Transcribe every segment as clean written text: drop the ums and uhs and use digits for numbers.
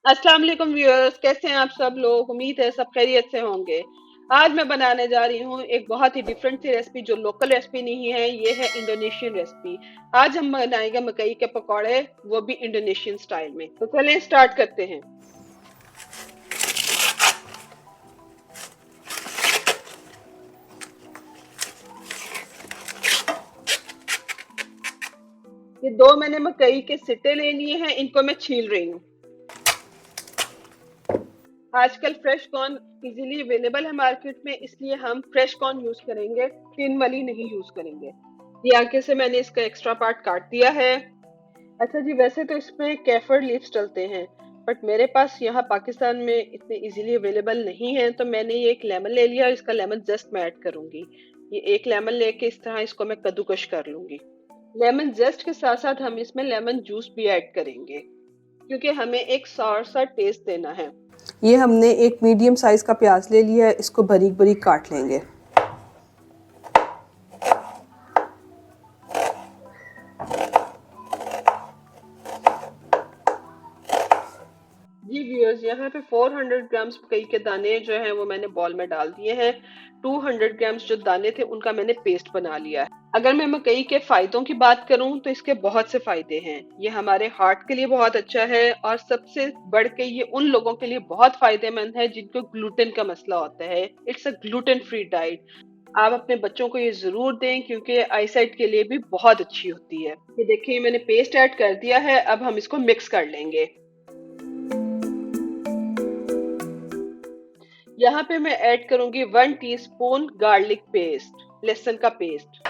अस्सलाम वालेकुम व्यूअर्स, कैसे हैं आप सब लोग। उम्मीद है सब खैरियत से होंगे। आज मैं बनाने जा रही हूँ एक बहुत ही डिफरेंट सी रेसिपी जो लोकल रेसिपी नहीं है, ये है इंडोनेशियन रेसिपी। आज हम बनाएंगे मकई के पकौड़े, वो भी इंडोनेशियन स्टाइल में। तो चलें स्टार्ट करते हैं। ये दो मैंने मकई के सिट्टे ले लिए हैं, इनको मैं छील रही हूँ। आजकल फ्रेश कॉर्न इजीली अवेलेबल है मार्केट में, इसलिए हम फ्रेश कॉर्न यूज करेंगे, टिन वाली नहीं यूज करेंगे। ये आगे से मैंने इसका एक्स्ट्रा पार्ट काट दिया है। अच्छा जी, वैसे तो इसमें कैफर लीव्स डलते हैं, बट मेरे पास यहाँ पाकिस्तान में इतने इजीली अवेलेबल नहीं है, तो मैंने ये एक लेमन ले लिया। इसका लेमन जस्ट मैं ऐड करूंगी। ये एक लेमन लेके इस तरह इसको मैं कद्दूकश कर लूंगी। लेमन जस्ट के साथ साथ हम इसमें लेमन जूस भी ऐड करेंगे, क्योंकि हमें एक सॉर सा टेस्ट देना है। ये हमने एक मीडियम साइज का प्याज ले लिया है, इसको बारीक बारीक काट लेंगे। जी व्यूअर्स, यहाँ पे 400 ग्राम्स मकई के दाने जो हैं वो मैंने बॉल में डाल दिए हैं। 200 ग्राम्स जो दाने थे उनका मैंने पेस्ट बना लिया है। अगर मैं मकई के फायदों की बात करूं तो इसके बहुत से फायदे हैं। ये हमारे हार्ट के लिए बहुत अच्छा है, और सबसे बढ़ के ये उन लोगों के लिए बहुत फायदेमंद है जिनको ग्लूटेन का मसला होता है। It's a gluten free diet. आप अपने बच्चों को ये जरूर दें, क्योंकि आईसाइट के लिए भी बहुत अच्छी होती है। ये देखिए मैंने पेस्ट ऐड कर दिया है, अब हम इसको मिक्स कर लेंगे। यहाँ पे मैं ऐड करूंगी 1 टीस्पून गार्लिक पेस्ट, लहसुन का paste.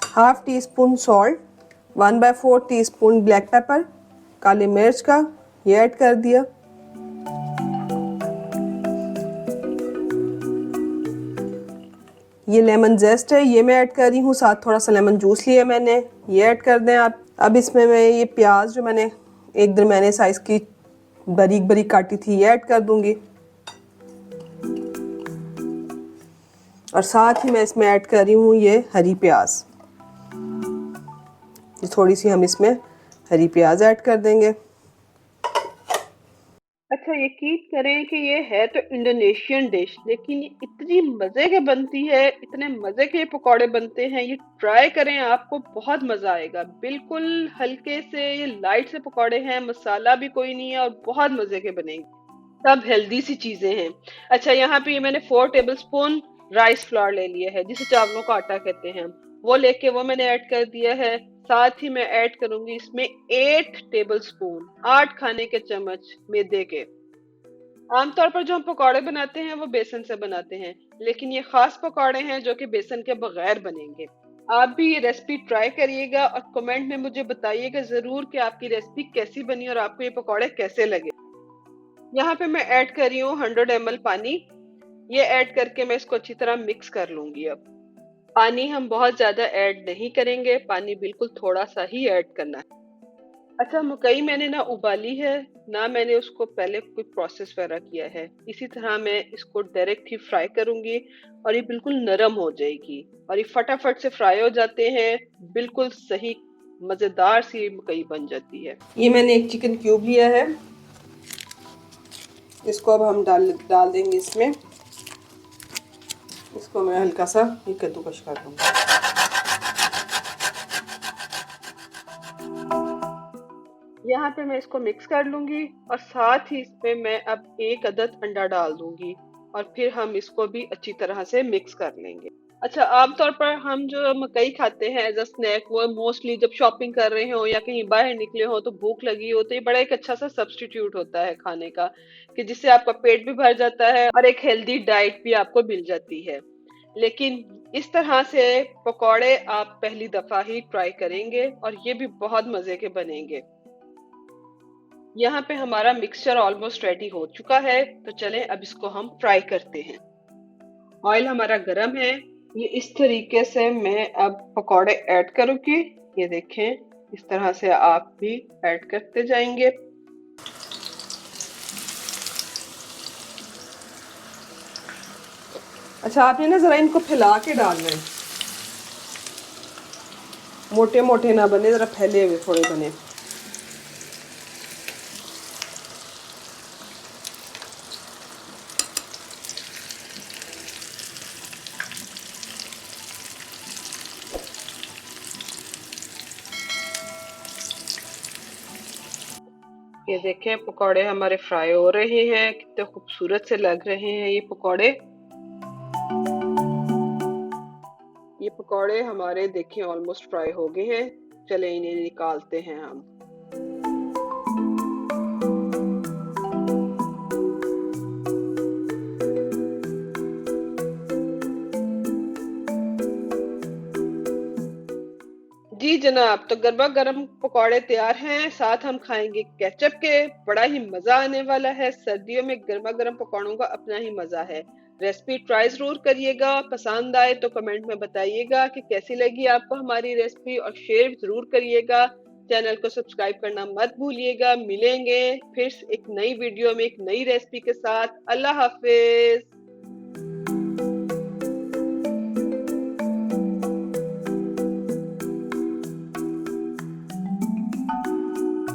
Half teaspoon salt, 1/4 teaspoon black pepper, काली मिर्च का ये ऐड कर दिया। ये लेमन जेस्ट है, ये मैं ऐड कर रही हूँ। साथ थोड़ा सा लेमन जूस लिया मैंने, ये ऐड कर दें आप। अब इसमें मैं ये प्याज जो मैंने एक दरमियाने साइज की बारीक बारीक काटी थी ये ऐड कर दूंगी, और साथ ही मैं इसमें ऐड कर रही हूँ ये हरी प्याज। थोड़ी सी हम इसमें हरी प्याज ऐड कर देंगे। अच्छा, यकीन करें कि ये है तो इंडोनेशियन डिश, लेकिन ये इतनी मजे के बनती है, इतने मजे के पकौड़े बनते हैं। ये ट्राई करें, आपको बहुत मजा आएगा। बिल्कुल हल्के से ये लाइट से पकौड़े हैं, मसाला भी कोई नहीं है, और बहुत मजे के बनेंगे। सब हेल्दी सी चीजें हैं। अच्छा, यहाँ पे ये मैंने 4 टेबल स्पून राइस फ्लोर ले लिया है, जिसे चावलों का आटा कहते हैं हम। वो लेके वो मैंने ऐड कर दिया है। साथ ही मैं ऐड करूंगी इसमें 8 टेबल स्पून, 8 खाने के चम्मच मैदे के। आमतौर पर जो हम पकौड़े बनाते हैं वो बेसन से बनाते हैं, लेकिन ये खास पकौड़े हैं जो कि बेसन के बगैर बनेंगे। आप भी ये रेसिपी ट्राई करिएगा और कमेंट में मुझे बताइएगा जरूर कि आपकी रेसिपी कैसी बनी और आपको ये पकौड़े कैसे लगे। यहाँ पे मैं ऐड कर रही हूँ 100 ml पानी। ये ऐड करके मैं इसको अच्छी तरह मिक्स कर लूंगी। अब पानी हम बहुत ज्यादा ऐड नहीं करेंगे, पानी बिल्कुल थोड़ा सा ही ऐड करना है। अच्छा, मकई मैंने ना उबाली है, ना मैंने उसको पहले कोई प्रोसेस वगैरह किया है। इसी तरह मैं इसको डायरेक्ट ही फ्राई करूंगी, और ये बिल्कुल नरम हो जाएगी, और ये फटाफट से फ्राई हो जाते हैं। बिल्कुल सही मजेदार सी मकई बन जाती है। ये मैंने एक चिकन क्यूब लिया है, इसको अब हम डाल देंगे इसमें। इसको मैं हल्का सा ये कद्दूकश कर दूंगी। यहाँ पे मैं इसको मिक्स कर लूंगी, और साथ ही इसमें मैं अब एक अदद अंडा डाल दूंगी, और फिर हम इसको भी अच्छी तरह से मिक्स कर लेंगे। अच्छा, आमतौर पर हम जो मकई खाते हैं एज अ स्नैक, वो मोस्टली जब शॉपिंग कर रहे हो या कहीं बाहर निकले हो तो भूख लगी हो, तो ये बड़ा एक अच्छा सा सब्स्टिट्यूट होता है खाने का, कि जिससे आपका पेट भी भर जाता है और एक हेल्दी डाइट भी आपको मिल जाती है। लेकिन इस तरह से पकौड़े आप पहली दफा ही ट्राई करेंगे, और ये भी बहुत मजे के बनेंगे। यहाँ पे हमारा मिक्सचर ऑलमोस्ट रेडी हो चुका है, तो चलें अब इसको हम फ्राई करते हैं। ऑयल हमारा गरम है। ये इस तरीके से मैं अब पकौड़े ऐड करूंगी। ये देखें, इस तरह से आप भी ऐड करते जाएंगे। अच्छा, आपने ना ज़रा इनको फैला के डालना है, मोटे मोटे ना बने, ज़रा फैले हुए थोड़े बने। ये देखें पकौड़े हमारे फ्राई हो रहे हैं, कितने खूबसूरत से लग रहे हैं ये पकौड़े। ये पकौड़े हमारे देखिए ऑलमोस्ट फ्राई हो गए हैं। चले इन्हें निकालते हैं हम। जी जनाब, तो गरमा गरम पकौड़े तैयार हैं, साथ हम खाएंगे केचप के। बड़ा ही मजा आने वाला है। सर्दियों में गर्मा गर्म पकौड़ों का अपना ही मजा है। रेसिपी ट्राई जरूर करिएगा। पसंद आए तो कमेंट में बताइएगा कि कैसी लगी आपको हमारी रेसिपी, और शेयर जरूर करिएगा। चैनल को सब्सक्राइब करना मत भूलिएगा। मिलेंगे फिर एक नई वीडियो में एक नई रेसिपी के साथ। अल्लाह हाफिज।